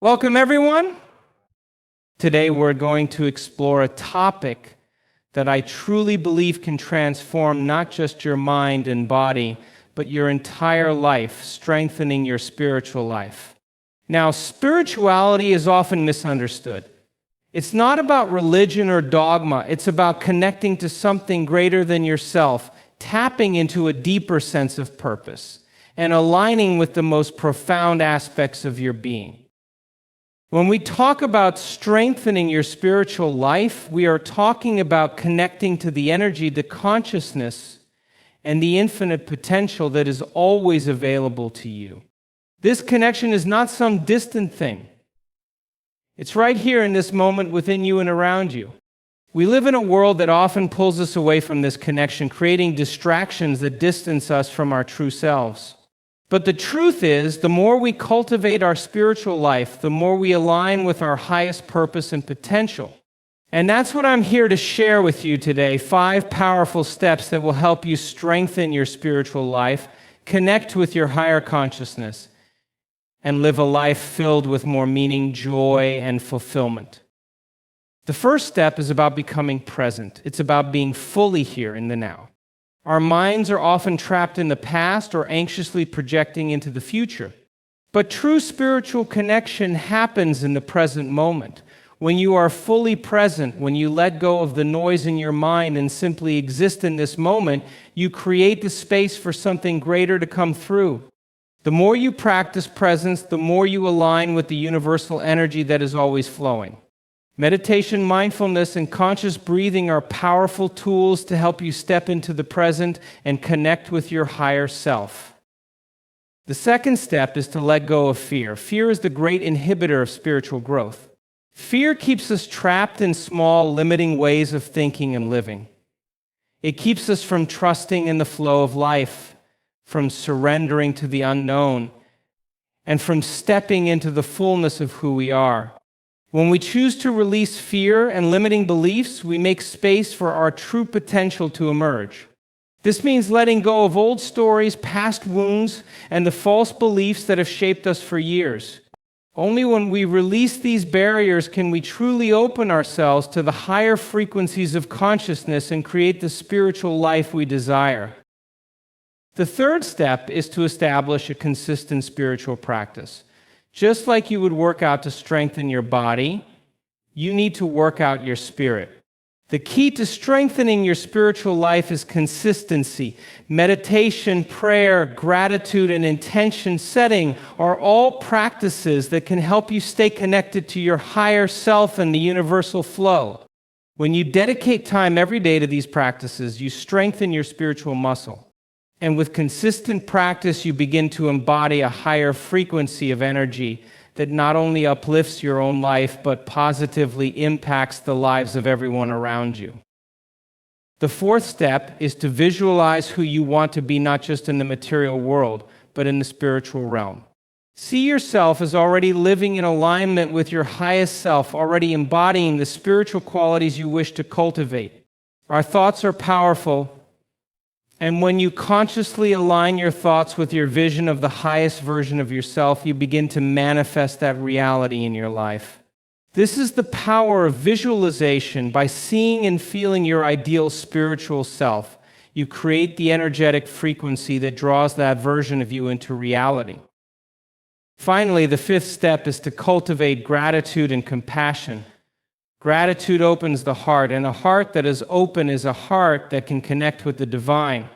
Welcome, everyone. Today, we're going to explore a topic that I truly believe can transform not just your mind and body, but your entire life, strengthening your spiritual life. Now, spirituality is often misunderstood. It's not about religion or dogma. It's about connecting to something greater than yourself, tapping into a deeper sense of purpose, and aligning with the most profound aspects of your being. When we talk about strengthening your spiritual life, we are talking about connecting to the energy, the consciousness, and the infinite potential that is always available to you. This connection is not some distant thing. It's right here in this moment within you and around you. We live in a world that often pulls us away from this connection, creating distractions that distance us from our true selves. But the truth is, the more we cultivate our spiritual life, the more we align with our highest purpose and potential. And that's what I'm here to share with you today, 5 powerful steps that will help you strengthen your spiritual life, connect with your higher consciousness, and live a life filled with more meaning, joy, and fulfillment. The first step is about becoming present. It's about being fully here in the now. Our minds are often trapped in the past or anxiously projecting into the future. But true spiritual connection happens in the present moment. When you are fully present, when you let go of the noise in your mind and simply exist in this moment, you create the space for something greater to come through. The more you practice presence, the more you align with the universal energy that is always flowing. Meditation, mindfulness, and conscious breathing are powerful tools to help you step into the present and connect with your higher self. The second step is to let go of fear. Fear is the great inhibitor of spiritual growth. Fear keeps us trapped in small, limiting ways of thinking and living. It keeps us from trusting in the flow of life, from surrendering to the unknown, and from stepping into the fullness of who we are. When we choose to release fear and limiting beliefs, we make space for our true potential to emerge. This means letting go of old stories, past wounds, and the false beliefs that have shaped us for years. Only when we release these barriers can we truly open ourselves to the higher frequencies of consciousness and create the spiritual life we desire. The third step is to establish a consistent spiritual practice. Just like you would work out to strengthen your body, you need to work out your spirit. The key to strengthening your spiritual life is consistency. Meditation, prayer, gratitude, and intention setting are all practices that can help you stay connected to your higher self and the universal flow. When you dedicate time every day to these practices, you strengthen your spiritual muscle. And with consistent practice, you begin to embody a higher frequency of energy that not only uplifts your own life, but positively impacts the lives of everyone around you. The fourth step is to visualize who you want to be, not just in the material world, but in the spiritual realm. See yourself as already living in alignment with your highest self, already embodying the spiritual qualities you wish to cultivate. Our thoughts are powerful. And when you consciously align your thoughts with your vision of the highest version of yourself, you begin to manifest that reality in your life. This is the power of visualization. By seeing and feeling your ideal spiritual self, you create the energetic frequency that draws that version of you into reality. Finally, the fifth step is to cultivate gratitude and compassion. Gratitude opens the heart, and a heart that is open is a heart that can connect with the divine.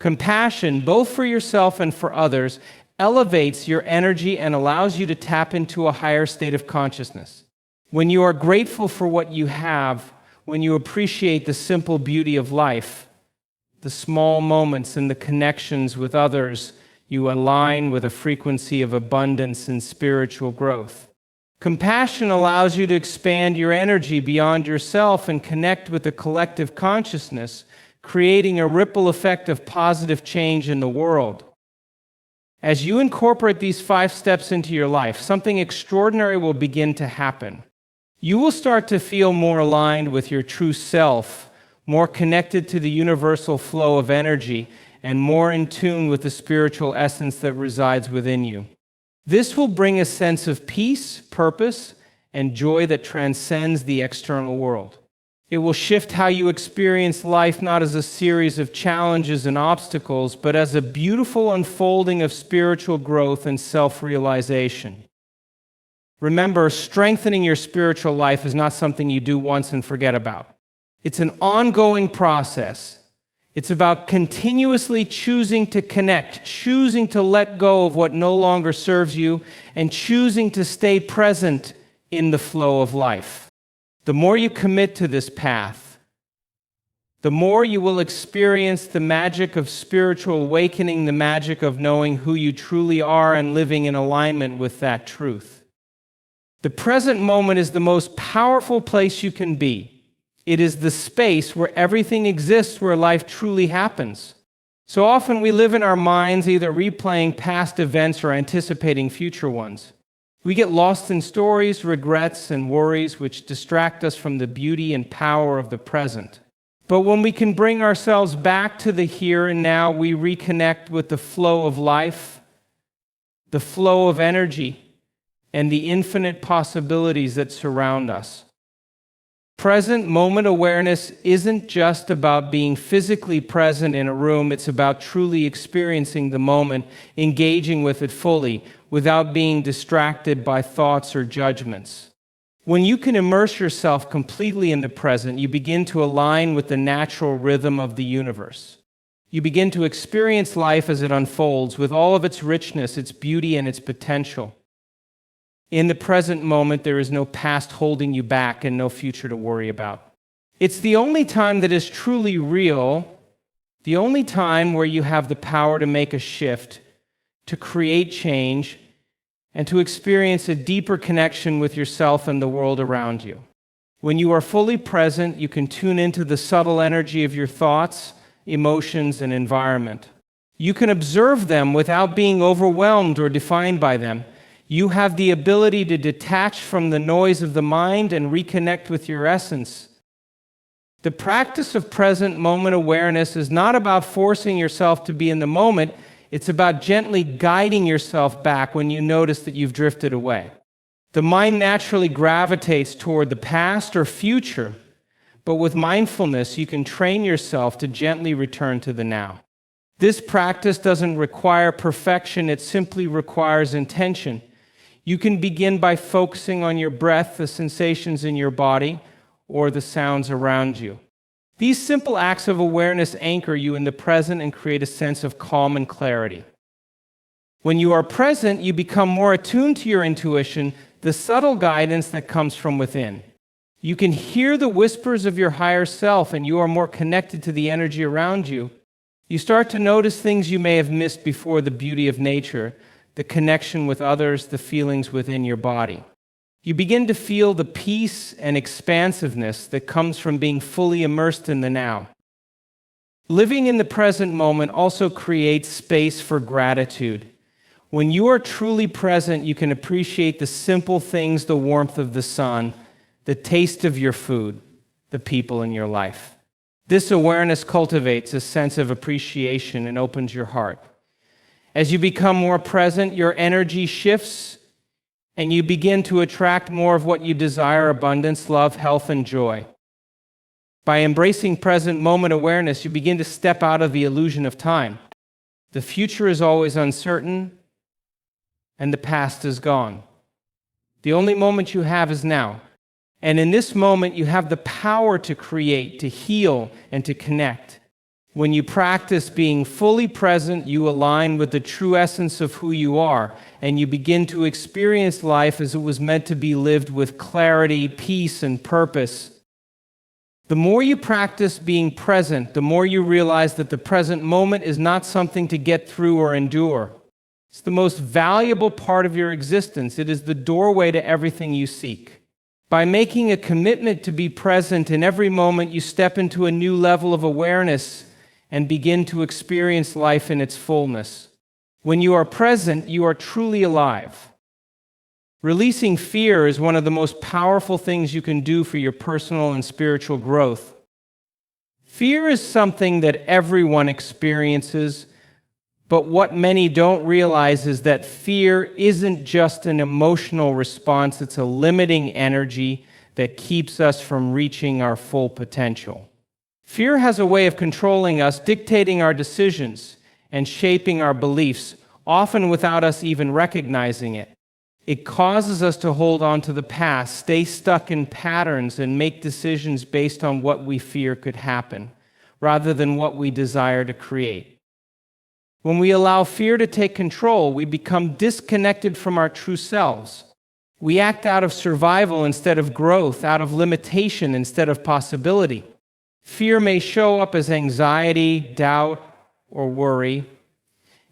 Compassion, both for yourself and for others, elevates your energy and allows you to tap into a higher state of consciousness. When you are grateful for what you have, when you appreciate the simple beauty of life, the small moments and the connections with others, you align with a frequency of abundance and spiritual growth. Compassion allows you to expand your energy beyond yourself and connect with the collective consciousness, creating a ripple effect of positive change in the world. As you incorporate these 5 steps into your life, something extraordinary will begin to happen. You will start to feel more aligned with your true self, more connected to the universal flow of energy, and more in tune with the spiritual essence that resides within you. This will bring a sense of peace, purpose, and joy that transcends the external world. It will shift how you experience life not as a series of challenges and obstacles, but as a beautiful unfolding of spiritual growth and self-realization. Remember, strengthening your spiritual life is not something you do once and forget about. It's an ongoing process. It's about continuously choosing to connect, choosing to let go of what no longer serves you, and choosing to stay present in the flow of life. The more you commit to this path, the more you will experience the magic of spiritual awakening, the magic of knowing who you truly are and living in alignment with that truth. The present moment is the most powerful place you can be. It is the space where everything exists, where life truly happens. So often we live in our minds, either replaying past events or anticipating future ones. We get lost in stories, regrets, and worries which distract us from the beauty and power of the present. But when we can bring ourselves back to the here and now, we reconnect with the flow of life, the flow of energy, and the infinite possibilities that surround us. Present moment awareness isn't just about being physically present in a room, it's about truly experiencing the moment, engaging with it fully, without being distracted by thoughts or judgments. When you can immerse yourself completely in the present, you begin to align with the natural rhythm of the universe. You begin to experience life as it unfolds, with all of its richness, its beauty, and its potential. In the present moment, there is no past holding you back and no future to worry about. It's the only time that is truly real, the only time where you have the power to make a shift, to create change, and to experience a deeper connection with yourself and the world around you. When you are fully present, you can tune into the subtle energy of your thoughts, emotions, and environment. You can observe them without being overwhelmed or defined by them. You have the ability to detach from the noise of the mind and reconnect with your essence. The practice of present moment awareness is not about forcing yourself to be in the moment. It's about gently guiding yourself back when you notice that you've drifted away. The mind naturally gravitates toward the past or future, but with mindfulness, you can train yourself to gently return to the now. This practice doesn't require perfection, it simply requires intention. You can begin by focusing on your breath, the sensations in your body, or the sounds around you. These simple acts of awareness anchor you in the present and create a sense of calm and clarity. When you are present, you become more attuned to your intuition, the subtle guidance that comes from within. You can hear the whispers of your higher self, and you are more connected to the energy around you. You start to notice things you may have missed before: the beauty of nature, the connection with others, the feelings within your body. You begin to feel the peace and expansiveness that comes from being fully immersed in the now. Living in the present moment also creates space for gratitude. When you are truly present, you can appreciate the simple things: the warmth of the sun, the taste of your food, the people in your life. This awareness cultivates a sense of appreciation and opens your heart. As you become more present, your energy shifts and you begin to attract more of what you desire: abundance, love, health, and joy. By embracing present moment awareness, you begin to step out of the illusion of time. The future is always uncertain, and the past is gone. The only moment you have is now. And in this moment, you have the power to create, to heal, and to connect. When you practice being fully present, you align with the true essence of who you are, and you begin to experience life as it was meant to be lived, with clarity, peace, and purpose. The more you practice being present, the more you realize that the present moment is not something to get through or endure. It's the most valuable part of your existence. It is the doorway to everything you seek. By making a commitment to be present in every moment, you step into a new level of awareness and begin to experience life in its fullness. When you are present, you are truly alive. Releasing fear is one of the most powerful things you can do for your personal and spiritual growth. Fear is something that everyone experiences, But what many don't realize is that fear isn't just an emotional response, it's a limiting energy that keeps us from reaching our full potential. Fear has a way of controlling us, dictating our decisions, and shaping our beliefs, often without us even recognizing it. It causes us to hold on to the past, stay stuck in patterns, and make decisions based on what we fear could happen, rather than what we desire to create. When we allow fear to take control, we become disconnected from our true selves. We act out of survival instead of growth, out of limitation instead of possibility. Fear may show up as anxiety, doubt, or worry.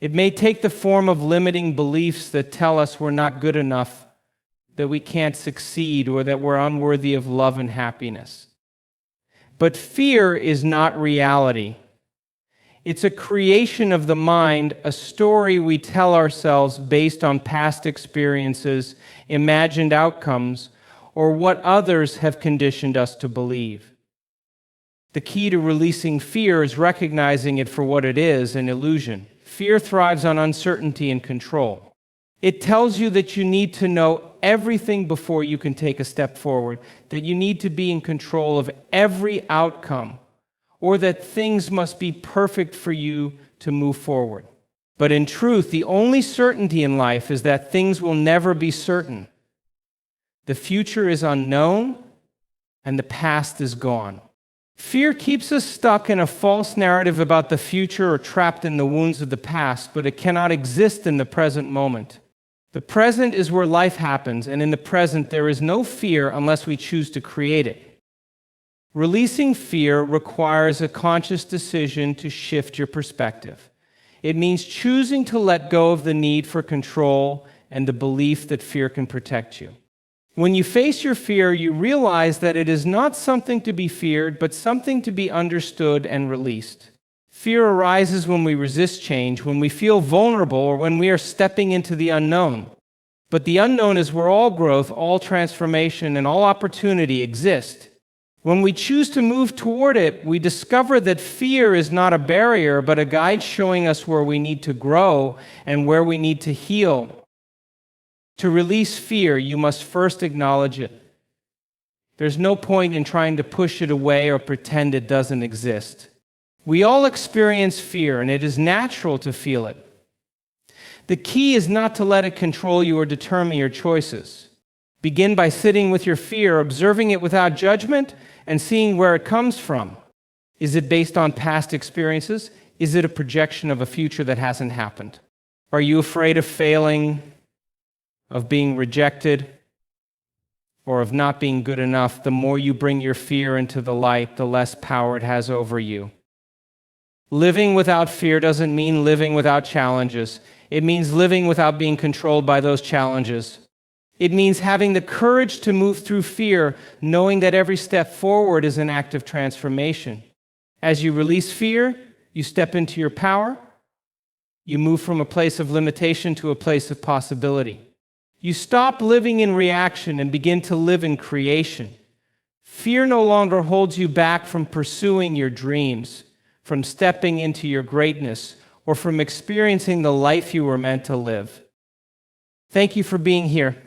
It may take the form of limiting beliefs that tell us we're not good enough, that we can't succeed, or that we're unworthy of love and happiness. But fear is not reality. It's a creation of the mind, a story we tell ourselves based on past experiences, imagined outcomes, or what others have conditioned us to believe. The key to releasing fear is recognizing it for what it is, an illusion. Fear thrives on uncertainty and control. It tells you that you need to know everything before you can take a step forward, that you need to be in control of every outcome, or that things must be perfect for you to move forward. But in truth, the only certainty in life is that things will never be certain. The future is unknown, and the past is gone. Fear keeps us stuck in a false narrative about the future or trapped in the wounds of the past, but it cannot exist in the present moment. The present is where life happens, and in the present there is no fear unless we choose to create it. Releasing fear requires a conscious decision to shift your perspective. It means choosing to let go of the need for control and the belief that fear can protect you. When you face your fear, you realize that it is not something to be feared, but something to be understood and released. Fear arises when we resist change, when we feel vulnerable, or when we are stepping into the unknown. But the unknown is where all growth, all transformation, and all opportunity exist. When we choose to move toward it, we discover that fear is not a barrier, but a guide showing us where we need to grow and where we need to heal. To release fear, you must first acknowledge it. There's no point in trying to push it away or pretend it doesn't exist. We all experience fear, and it is natural to feel it. The key is not to let it control you or determine your choices. Begin by sitting with your fear, observing it without judgment, and seeing where it comes from. Is it based on past experiences? Is it a projection of a future that hasn't happened? Are you afraid of failing, of being rejected, or of not being good enough? The more you bring your fear into the light, the less power it has over you. Living without fear doesn't mean living without challenges. It means living without being controlled by those challenges. It means having the courage to move through fear, knowing that every step forward is an act of transformation. As you release fear, you step into your power. You move from a place of limitation to a place of possibility. You stop living in reaction and begin to live in creation. Fear no longer holds you back from pursuing your dreams, from stepping into your greatness, or from experiencing the life you were meant to live. Thank you for being here.